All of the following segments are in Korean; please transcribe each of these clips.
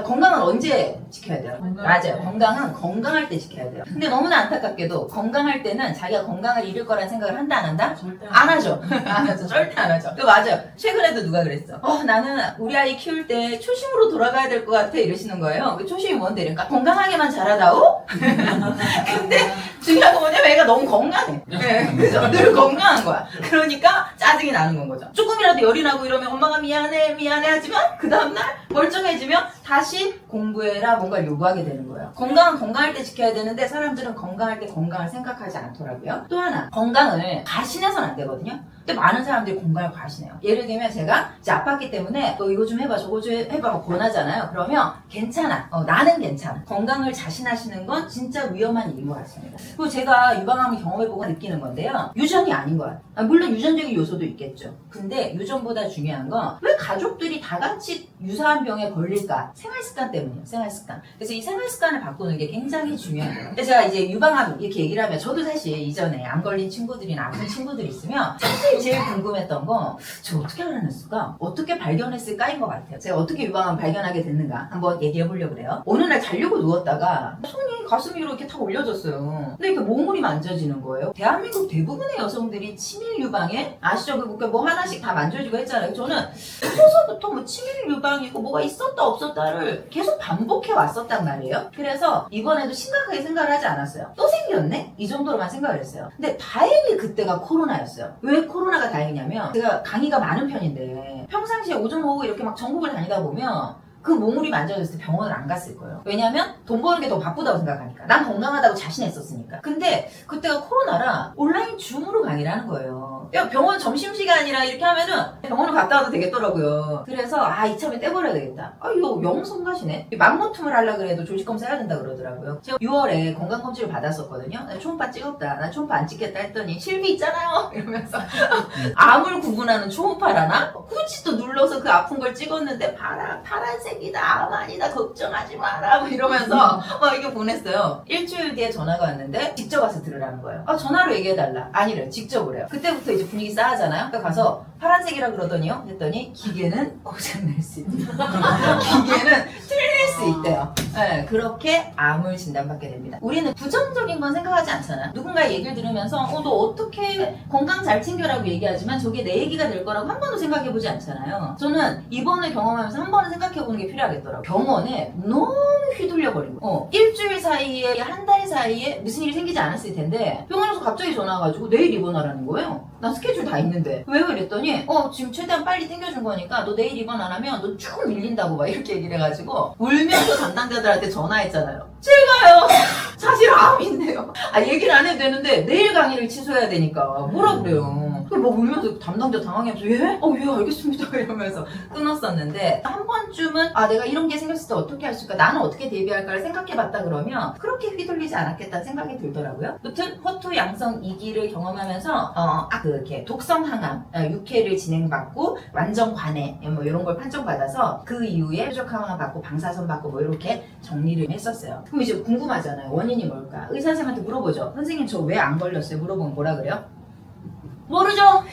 건강은 언제 지켜야 돼요? 건강할 맞아요. 때. 건강은 건강할 때 지켜야 돼요. 근데 너무나 안타깝게도 건강할 때는 자기가 건강을 잃을 거라는 생각을 한다 안 한다? 절대 안 하죠. 안 하죠. 절대 안 하죠. 맞아요. 최근에도 누가 그랬어. 나는 우리 아이 키울 때 초심으로 돌아가야 될 것 같아 이러시는 거예요. 그 초심이 뭔데? 그러니까 건강하게만 자라다오? 근데 중요한 건 뭐냐면 애가 너무 건강해. 네, 그죠? 늘 건강한 거야. 그러니까 짜증이 나는 건 거죠. 조금이라도 열이 나고 이러면 엄마가 미안해 하지만 그 다음날 멀쩡해지면 다시 공부해라 뭔가를 요구하게 되는 거예요. 건강은 건강할 때 지켜야 되는데 사람들은 건강할 때 건강을 생각하지 않더라고요. 또 하나, 건강을 과신해서는 안 되거든요. 근데 많은 사람들이 건강을 과신해요. 예를 들면 제가 이제 아팠기 때문에 너 이거 좀 해봐 저거 좀 해봐 막 권하잖아요. 그러면 괜찮아. 나는 괜찮아. 건강을 자신하시는 건 진짜 위험한 일인 것 같습니다. 그리고 제가 유방암을 경험해보고 느끼는 건데요. 유전이 아닌 거야. 물론 유전적인 요소도 있겠죠. 근데 유전보다 중요한 건 왜 가족들이 다 같이 유사한 병에 걸릴까? 생활습관 때문이에요. 생활습관. 그래서 이 생활습관을 바꾸는 게 굉장히 중요해요. 그래서 제가 이제 유방암 이렇게 얘기를 하면 저도 사실 이전에 암 걸린 친구들이나 아픈 친구들이 있으면 사실 제일 궁금했던 건 저 어떻게 알아냈을까? 어떻게 발견했을까인 것 같아요. 제가 어떻게 유방암 발견하게 됐는가 한번 얘기해 보려고 그래요. 어느 날 자려고 누웠다가 손이 가슴 위로 이렇게 탁 올려졌어요. 근데 이렇게 몸이 만져지는 거예요. 대한민국 대부분의 여성들이 치밀 유방에 아시죠? 뭐 하나씩 다 만져지고 했잖아요. 저는 초서부터 뭐 치밀 유방이고 뭐가 있었다 없었다를 계속 반복해 왔었단 말이에요. 그래서 이번에도 심각하게 생각을 하지 않았어요. 또 생겼네? 이 정도로만 생각을 했어요. 근데 다행히 그때가 코로나였어요. 왜 코로나가 다행이냐면 제가 강의가 많은 편인데 평상시에 오전 오후 이렇게 막 전국을 다니다 보면 그 몸무리 만져졌을 때 병원을 안 갔을 거예요. 왜냐면 돈 버는 게 더 바쁘다고 생각하니까. 난 건강하다고 자신했었으니까. 근데 그때가 코로나라 온라인 줌으로 강의를 하는 거예요. 야, 병원 점심시간이라 이렇게 하면은 병원을 갔다 와도 되겠더라고요. 그래서 이참에 떼버려야 되겠다. 이거 영 성가시네. 맘모툼을 하려고 그래도 조직검사 해야 된다 그러더라고요. 제가 6월에 건강검진을 받았었거든요. 나 초음파 찍었다. 나 초음파 안 찍겠다 했더니 실비 있잖아요. 이러면서 암을 구분하는 초음파라나? 굳이 또 눌러서 그 아픈 걸 찍었는데 파란색이다. 암 아니다. 걱정하지 마라. 뭐 이러면서 막 이게 보냈어요. 일주일 뒤에 전화가 왔는데 직접 와서 들으라는 거예요. 전화로 얘기해달라. 아니래. 직접 오래요. 그때부터 이제 분위기 싸하잖아요. 그러니까 가서 파란색이라 그러더니요. 했더니 기계는 고장날 수 있대요. 기계는 틀릴 수 있대요. 네, 그렇게 암을 진단받게 됩니다. 우리는 부정적인 건 생각하지 않잖아. 누군가의 얘기를 들으면서 너 어떻게 건강 잘 챙겨라고 얘기하지만 저게 내 얘기가 될 거라고 한 번도 생각해보지 않잖아요. 저는 이번을 경험하면서 한 번은 생각해보는 게 필요하겠더라고요. 병원에 너무 휘둘려버린 거예요. 일주일 사이에 한 달 사이에 무슨 일이 생기지 않았을 텐데 병원에서 갑자기 전화 와가지고 내일 입원하라는 거예요. 나 스케줄 다 있는데 왜요? 이랬더니 지금 최대한 빨리 챙겨준 거니까 너 내일 입원 안 하면 너 쭉 밀린다고 막 이렇게 얘기를 해가지고 울면서 담당자들한테 전화했잖아요. 제가요 사실 암인데요. 얘기를 안 해도 되는데 내일 강의를 취소해야 되니까 뭐라 그래요. 뭐 울면서 담당자 당황해서 예? 예 알겠습니다 이러면서 끊었었는데 한 번쯤은 내가 이런 게 생겼을 때 어떻게 할 수 있을까 나는 어떻게 대비할까를 생각해봤다 그러면 그렇게 휘둘리지 않았겠다는 생각이 들더라고요. 아무튼 호투 양성 2기를 경험하면서 이렇게 독성 항암 6회를 진행받고 완전 관해 뭐 이런 걸 판정받아서 그 이후에 표적 항암 받고 방사선 받고 뭐 이렇게 정리를 했었어요. 그럼 이제 궁금하잖아요. 원인이 뭘까? 의사 선생님한테 물어보죠. 선생님 저 왜 안 걸렸어요? 물어보면 뭐라 그래요? 모르죠?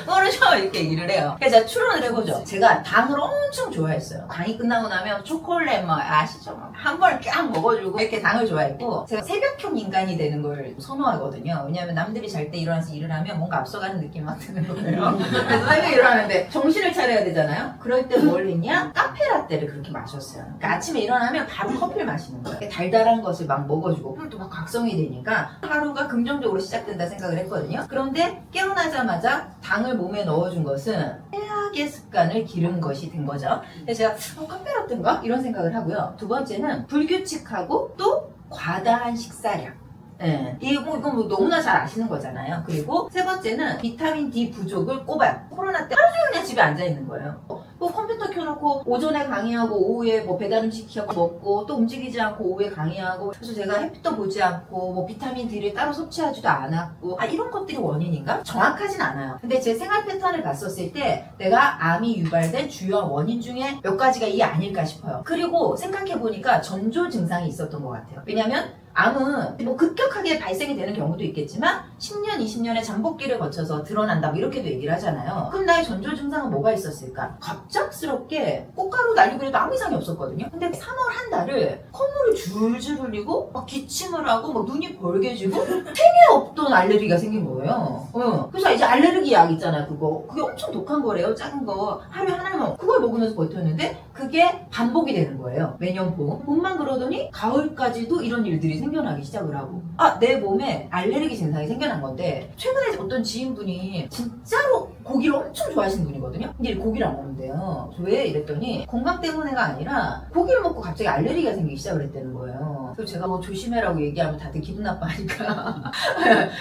모르죠? 이렇게 얘기를 해요. 그래서 제가 추론을 해보죠. 제가 당을 엄청 좋아했어요. 강의 끝나고 나면 초콜릿 아시죠? 한 번을 쫙 먹어주고 이렇게 당을 좋아했고 제가 새벽형 인간이 되는 걸 선호하거든요. 왜냐하면 남들이 잘 때 일어나서 일을 하면 뭔가 앞서가는 느낌이 막 드는 거예요. 그래서 새벽에 일어나는데 정신을 차려야 되잖아요. 그럴 때 뭘 했냐? 카페라떼를 그렇게 마셨어요. 그러니까 아침에 일어나면 바로 커피를 마시는 거예요. 달달한 것을 막 먹어주고 그럼 또 막 각성이 되니까 하루가 긍정적으로 시작된다 생각을 했거든요. 그런데 깨어나자마자 당을 몸에 넣어준 것은 최악의 습관을 기른 것이 된 거죠. 그래서 제가 카페라떼인가? 이런 생각을 하고요. 두 번째는 불규칙하고 또 과다한 식사량. 이건 뭐 너무나 잘 아시는 거잖아요. 그리고 세 번째는 비타민 D 부족을 꼽아요. 코로나 때 하루 종일 그냥 집에 앉아 있는 거예요. 뭐 컴퓨터 켜놓고 오전에 강의하고 오후에 뭐 배달음 시켜서 먹고 또 움직이지 않고 오후에 강의하고 그래서 제가 햇빛도 보지 않고 뭐 비타민 D를 따로 섭취하지도 않았고 이런 것들이 원인인가? 정확하진 않아요. 근데 제 생활 패턴을 봤었을 때 내가 암이 유발된 주요 원인 중에 몇 가지가 이 아닐까 싶어요. 그리고 생각해보니까 전조 증상이 있었던 것 같아요. 왜냐면 암은 뭐 급격하게 발생이 되는 경우도 있겠지만 10년, 20년의 잠복기를 거쳐서 드러난다 뭐 이렇게도 얘기를 하잖아요. 그럼 나의 전조 증상은 뭐가 있었을까? 갑작스럽게 꽃가루 날리고 해도 아무 이상이 없었거든요. 근데 3월 한 달을 콧물을 줄줄 흘리고 막 기침을 하고 막 눈이 벌개지고 생애 없던 알레르기가 생긴 거예요. 그래서 이제 알레르기 약 있잖아요. 그게 엄청 독한 거래요. 작은 거 하루에 하나만 그걸 먹으면서 버텼는데 그게 반복이 되는 거예요. 매년 봄만 그러더니 가을까지도 이런 일들이 생겨나기 시작을 하고 내 몸에 알레르기 증상이 생겨난 건데 최근에 어떤 지인분이 진짜로 고기를 엄청 좋아하시는 분이거든요. 근데 고기를 안 먹는데요. 왜? 이랬더니 건강 때문에가 아니라 고기를 먹고 갑자기 알레르기가 생기기 시작을 했다는 거예요. 그래서 제가 뭐 조심해라고 얘기하면 다들 기분 나빠하니까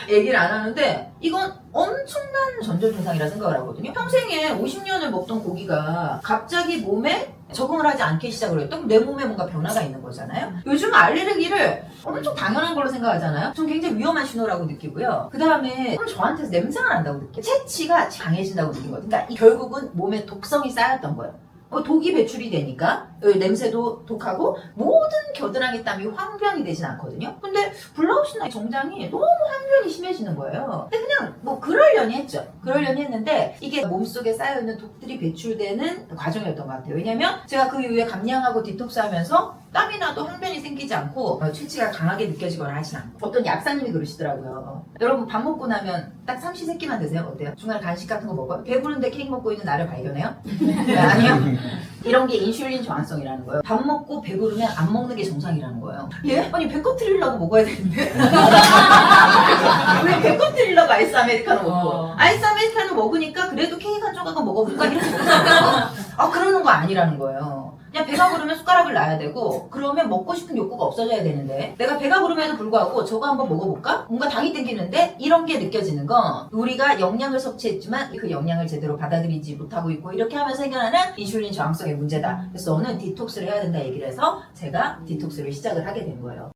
얘기를 안 하는데 이건 엄청난 전조 증상이라 생각을 하거든요. 평생에 50년을 먹던 고기가 갑자기 몸에 적응을 하지 않기 시작을 했던 내 몸에 뭔가 변화가 있는 거잖아요. 요즘 알레르기를 엄청 당연한 걸로 생각하잖아요. 전 굉장히 위험한 신호라고 느끼고요. 그 다음에 저한테서 냄새가 난다고 느껴요. 체취가 강해진다고 느낀 거예요. 그러니까 결국은 몸에 독성이 쌓였던 거예요. 독이 배출이 되니까 냄새도 독하고 모든 겨드랑이 땀이 황변이 되진 않거든요. 근데 블라우스나 정장이 너무 황변이 심해지는 거예요. 근데 그냥 뭐 그러려니 했죠. 그러려니 했는데 이게 몸속에 쌓여있는 독들이 배출되는 과정이었던 것 같아요. 왜냐면 제가 그 이후에 감량하고 디톡스 하면서 땀이 나도 황변이 생기지 않고 체취가 강하게 느껴지거나 하진 않고 어떤 약사님이 그러시더라고요. 여러분 밥 먹고 나면 딱 삼시세끼만 드세요. 어때요? 중간에 간식 같은 거 먹어요? 배부른데 케이크 먹고 있는 나를 발견해요? 아니요. 이런 게 인슐린 저항성이라는 거예요. 밥 먹고 배부르면 안 먹는 게 정상이라는 거예요. 예? 아니 배꼽 트리려고 먹어야 되는데 왜 배꼽 트리려고 아이스 아메리카노 먹고 아이스 아메리카노 먹으니까 그래도 케이크 한 조각은 먹어볼까 이렇게 그러는 거 아니라는 거예요. 그냥 배가 부르면 숟가락을 놔야 되고 그러면 먹고 싶은 욕구가 없어져야 되는데 내가 배가 부름에도 불구하고 저거 한번 먹어볼까? 뭔가 당이 땡기는데 이런 게 느껴지는 건 우리가 영양을 섭취했지만 그 영양을 제대로 받아들이지 못하고 있고 이렇게 하면서 생겨나는 인슐린 저항성의 문제다. 그래서 너는 디톡스를 해야 된다 얘기를 해서 제가 디톡스를 시작을 하게 된 거예요.